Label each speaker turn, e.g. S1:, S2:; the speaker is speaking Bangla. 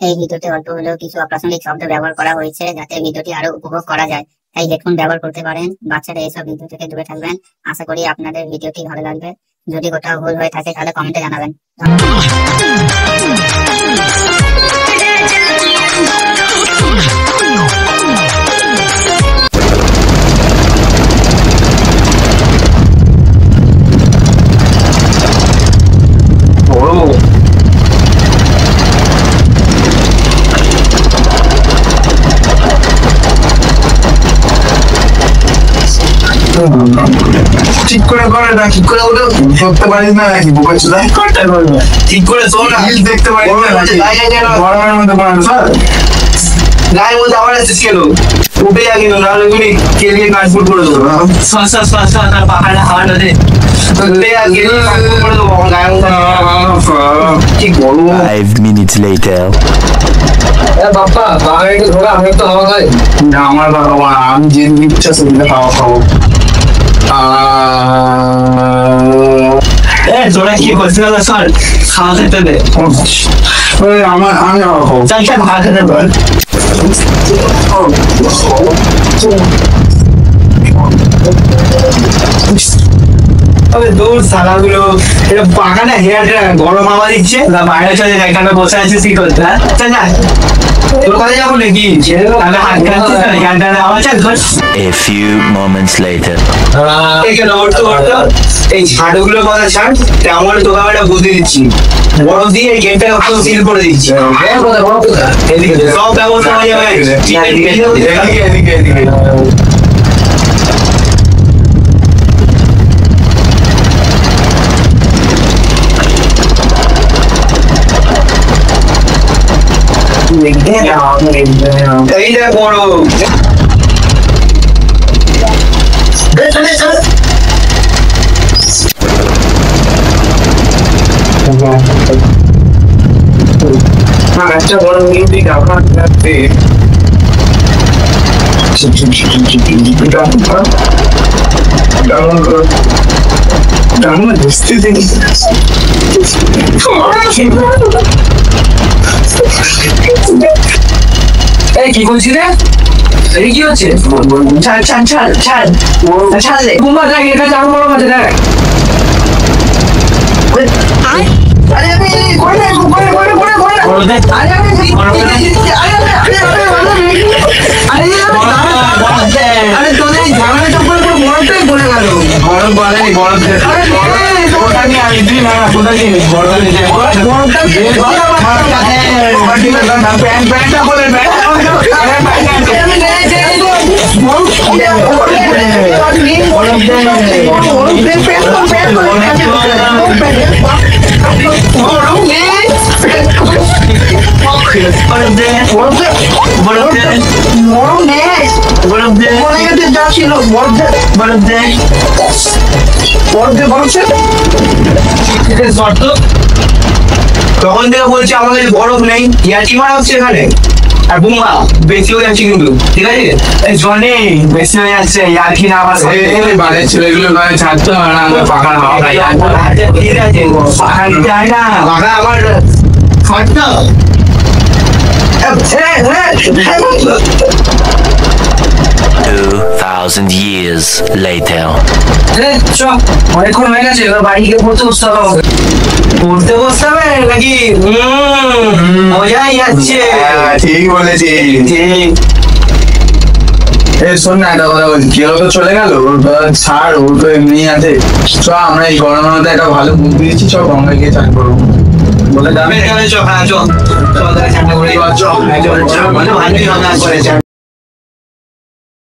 S1: এই ভিডিওতে অল্প হলেও কিছু অপ্রাসঙ্গিক শব্দ ব্যবহার করা হয়েছে যাতে ভিডিওটি আরো উপভোগ করা যায়, তাই হেডফোন ব্যবহার করতে পারেন। বাচ্চারা এইসব ভিডিও থেকে দূরে থাকবেন। আশা করি আপনাদের ভিডিওটি ভালো লাগবে। যদি কোথাও ভুল হয়ে থাকে তাহলে কমেন্টে জানাবেন।
S2: ঠিক করে করে না, ঠিক করে ওটা করতে পারিস না নাকি? ঠিক করে দেখতে পারিস না, গরমের মধ্যে বানানো স্যার গায়ের মধ্যে আবার আসছিস কেন? উঠে যা কিন্তু নাহলে গুলি কেলিয়ে কাজপুর করে দেবো। পাহাড়ে হাওয়াটা দে উঠে যা কেলিয়ে কাজপুর করে দেবো আমার গায়ের মধ্যে। কি বলবো?
S3: 5 minutes later.
S2: বাপ্পা বাগানে একটু ঢোকা, আমি তো হাওয়া খাই না। আমার বাবা আমি যে ইচ্ছা সেদিকে হাওয়া খাবো।
S4: তোরা কি করছিস স্যার? খাওয়া খেতে দে।
S2: আমি হাওয়া খাবো।
S4: চাই ভাত খেতে বল। দূর সালাগুলো এটা বাগানে হেয়ারটা গরম হাওয়া দিচ্ছে, বাইরে চলে এখানে বসে আছিস কি করতে? তোর কথা যাবো নাকি? আমি হাত খাচ্ছিস না, এখানটা আওয়াজ আছে।
S3: A few moments later.
S4: এখানে ওঠো এই ঝাড়ুগুলোর কথা ছাড়, আমার তোকে একটা বুদ্ধি দিচ্ছি। বরফ দিয়ে এই গেটটা একটু সিল করে দিচ্ছি। সব ব্যবস্থা হয়ে যাবে।
S2: এদিকে
S4: এইটা বড়
S2: একটা বড় মিউজিক আপনার কাছে
S4: কি করছি রে? এই কি হচ্ছে? ছাড়লে কুমার দেখ, এটা চার বড় মাঝে দেখ। আরে আমি করে আরে তোদের ঝামেলা চক্করে পুরো বরফটাই পড়ে গেল।
S2: বরফ বলেনি, বরফ ওটা নিয়ে আমি দিই না, কোথায় জিনিস বরফটা প্যান্টটা বলে
S4: তখন থেকে বলছি আমাদের বরফ নেই, ইয়ার্কি মারা হচ্ছে এখানে। আর বুমা বেশি হয়ে যাচ্ছে কিন্তু, ঠিক আছে? জনে বেশি হয়ে যাচ্ছে, ইয়ার্কি না আমার
S2: বাড়ির ছেলেগুলো ছাড়তে হয় না, পাখার হাওয়া খাই।
S4: ঠিক আছে, পাখা নিতে হয় না, পাখা আমার খাটনা।
S3: 2000 years later.
S4: অনেকক্ষণ হয়ে গেছে, এবার বাড়ি গিয়ে পড়তে বসতে হবে। পড়তে বসতে হবে নাকি? মজাই যাচ্ছে।
S2: ঠিক বলেছি। শোন না, একটা কথা বলছি, কেউ তো চলে গেল, ছাড়, ওর তো এমনি আছে। চ আমরা এই গরমের মধ্যে একটা ভালো বুদ্ধি দিচ্ছি, সব গঙ্গায় গিয়ে চান করবো বলে যাবে।
S4: চল